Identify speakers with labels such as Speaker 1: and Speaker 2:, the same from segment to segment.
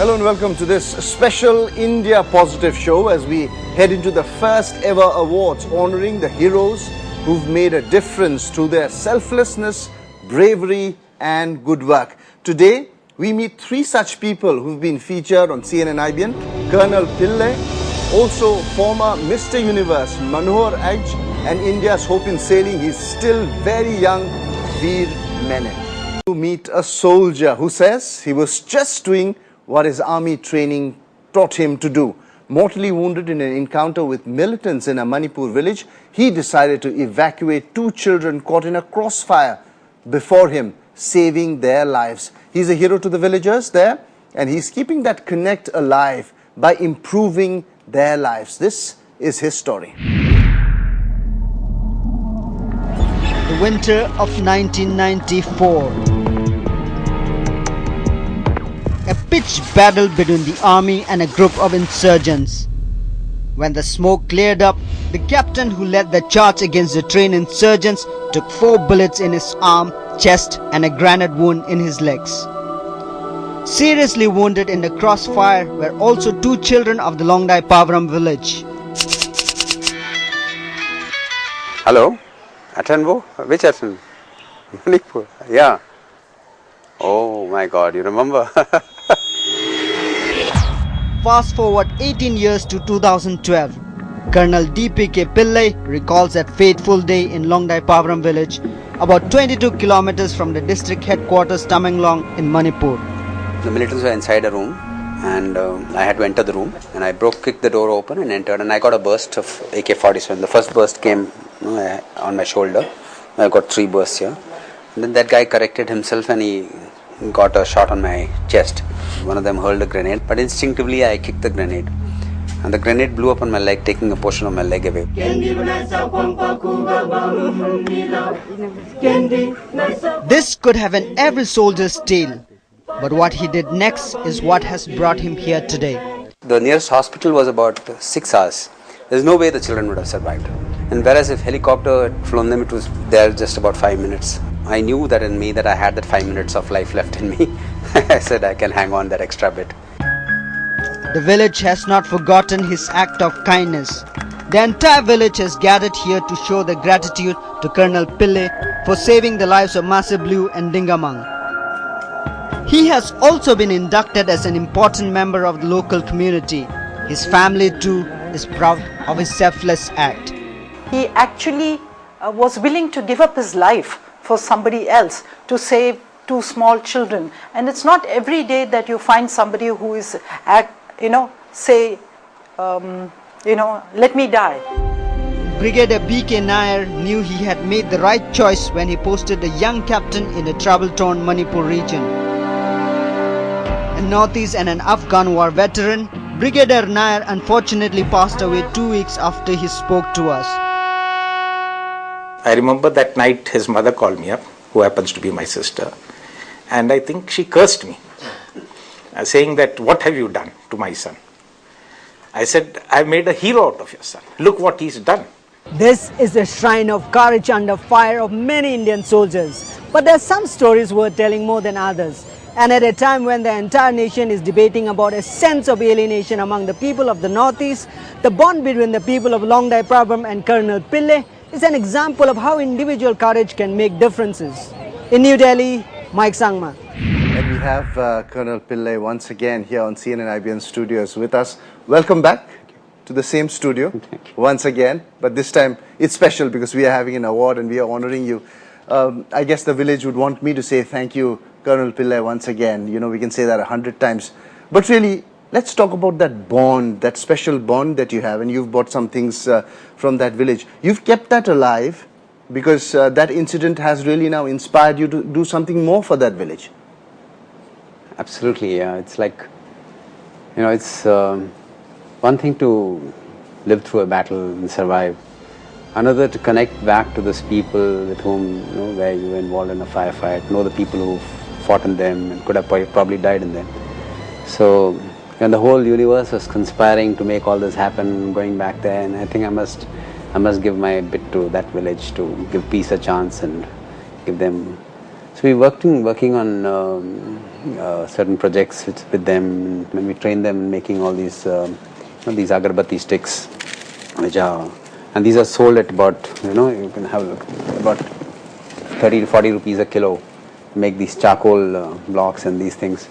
Speaker 1: Hello and welcome to this special India Positive show as we head into the first ever awards honoring the heroes who've made a difference through their selflessness, bravery and good work. Today, we meet three such people who've been featured on CNN IBN. Colonel Pillai, also former Mr. Universe Manohar Aj, and India's hope in sailing, he's still very young, Veer Menon. To meet a soldier who says he was just doing what his army training taught him to do. Mortally wounded in an encounter with militants in a Manipur village, he decided to evacuate two children caught in a crossfire before him, saving their lives. He's a hero to the villagers there, and he's keeping that connect alive by improving their lives. This is his story.
Speaker 2: The winter of 1994. A pitched battle between the army and a group of insurgents. When the smoke cleared up, the captain who led the charge against the trained insurgents took 4 bullets in his arm, chest and a grenade wound in his legs. Seriously wounded in the crossfire were also 2 children of the Longdai Pavaram village.
Speaker 3: Hello? Atanvo? Which Atan? Manipur? Yeah. Oh my God, you remember?
Speaker 2: Fast forward 18 years to 2012. Colonel D.P.K. Pillai recalls that fateful day in Longdai Pavaram village, about 22 kilometers from the district headquarters Tamenglong in Manipur.
Speaker 3: The militants were inside a room and I had to enter the room, and I kicked the door open and entered, and I got a burst of AK-47. The first burst came on my shoulder. I got 3 bursts here. And then that guy corrected himself and he got a shot on my chest. One of them hurled a grenade, but instinctively I kicked the grenade. And the grenade blew up on my leg, taking a portion of my leg away.
Speaker 2: This could have been every soldier's tale. But what he did next is what has brought him here today.
Speaker 3: The nearest hospital was about 6 hours. There's no way the children would have survived. And whereas if helicopter had flown them, it was there just about 5 minutes. I knew that in me that I had that 5 minutes of life left in me. I said I can hang on that extra bit.
Speaker 2: The village has not forgotten his act of kindness. The entire village has gathered here to show their gratitude to Colonel Pillai for saving the lives of Maseblu and Dingamang. He has also been inducted as an important member of the local community. His family too is proud of his selfless act.
Speaker 4: He actually was willing to give up his life for somebody else to save 2 small children. And it's not every day that you find somebody who is, let me die.
Speaker 2: Brigadier B.K. Nair knew he had made the right choice when he posted a young captain in the trouble-torn Manipur region. A Northeast and an Afghan war veteran, Brigadier Nair unfortunately passed away 2 weeks after he spoke to us.
Speaker 5: I remember that night his mother called me up, who happens to be my sister, and I think she cursed me, saying that, "What have you done to my son?" I said, "I made a hero out of your son. Look what he's done."
Speaker 6: This is a shrine of courage under fire of many Indian soldiers. But there are some stories worth telling more than others. And at a time when the entire nation is debating about a sense of alienation among the people of the Northeast, the bond between the people of Longdai Pavaram and Colonel Pillai is an example of how individual courage can make differences. In New Delhi, Mike Sangma.
Speaker 1: And we have Colonel Pillai once again here on CNN IBN studios with us. Welcome back to the same studio once again, but this time it's special because we are having an award and we are honoring you. I guess the village would want me to say thank you, Colonel Pillai, once again. You know, we can say that 100 times. But really, let's talk about that bond, that special bond that you have, and you've brought some things from that village. You've kept that alive because that incident has really now inspired you to do something more for that village.
Speaker 3: Absolutely, yeah. It's like, it's one thing to live through a battle and survive. Another to connect back to those people with whom, where you were involved in a firefight, know the people who fought in them and could have probably died in them. So, the whole universe was conspiring to make all this happen, going back there, and I think I must give my bit to that village to give peace a chance and give them So we working on certain projects with them, and we train them in making all these these agarbatti sticks, which are, and these are sold at about, you can have about 30 to 40 rupees a kilo. Make these charcoal blocks and these things.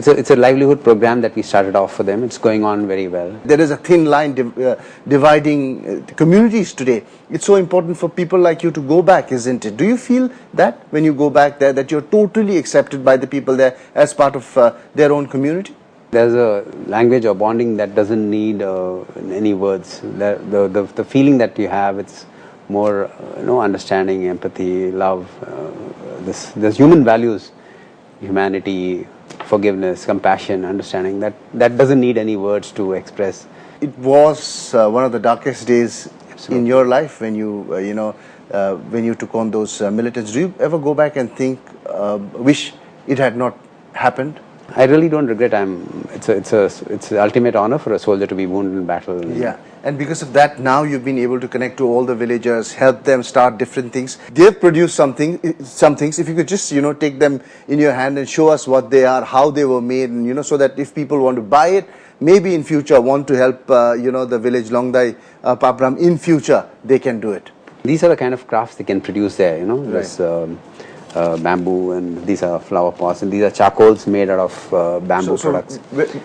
Speaker 3: So it's a livelihood program that we started off for them. It's going on very well.
Speaker 1: There is a thin line dividing communities today. It's so important for people like you to go back, isn't it? Do you feel that when you go back there, that you're totally accepted by the people there as part of their own community?
Speaker 3: There's a language or bonding that doesn't need any words. The feeling that you have, it's more understanding, empathy, love, this human values, humanity, forgiveness, compassion, understanding, that doesn't need any words to express.
Speaker 1: It was one of the darkest days
Speaker 3: Absolutely.
Speaker 1: in your life when you when you took on those militants. Do you ever go back and think, wish it had not happened?
Speaker 3: I really don't regret. It's an ultimate honor for a soldier to be wounded in battle.
Speaker 1: Yeah, and because of that, now you've been able to connect to all the villagers, help them start different things. They've produced some things. If you could just take them in your hand and show us what they are, how they were made, and so that if people want to buy it, maybe in future want to help the village Longdai Papram in future, they can do it.
Speaker 3: These are the kind of crafts they can produce there.
Speaker 1: Right.
Speaker 3: This bamboo, and these are flower pots, and these are charcoals made out of bamboo products.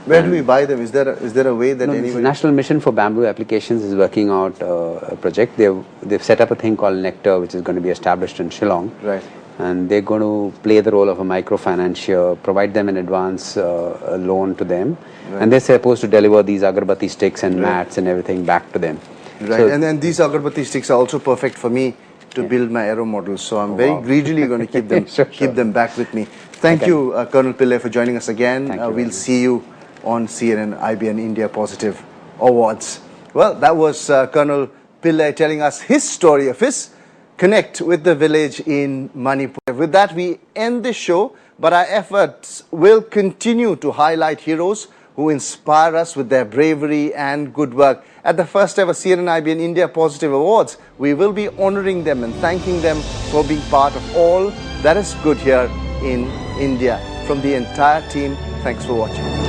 Speaker 1: Where do we buy them? Is there a way that
Speaker 3: The
Speaker 1: anybody...
Speaker 3: National Mission for Bamboo Applications is working out a project. They've set up a thing called Nectar, which is going to be established in Shillong.
Speaker 1: Right.
Speaker 3: And they're going to play the role of a microfinancier, provide them an advance loan to them,
Speaker 1: Right.
Speaker 3: and they're supposed to deliver these agarbatti sticks and mats and everything back to them.
Speaker 1: Right,
Speaker 3: So-
Speaker 1: and then these agarbatti sticks are also perfect for me to build my aero models. So I'm very greedily going to keep them keep them back with me. Thank you, Colonel Pillai, for joining us again.
Speaker 3: Thank you very
Speaker 1: We'll
Speaker 3: much.
Speaker 1: see you on CNN IBN India Positive Awards. Well, that was Colonel Pillai telling us his story of his connect with the village in Manipur. With that, we end this show, but our efforts will continue to highlight heroes who inspire us with their bravery and good work. At the first ever CNN IBN India Positive Awards, we will be honoring them and thanking them for being part of all that is good here in India. From the entire team, thanks for watching.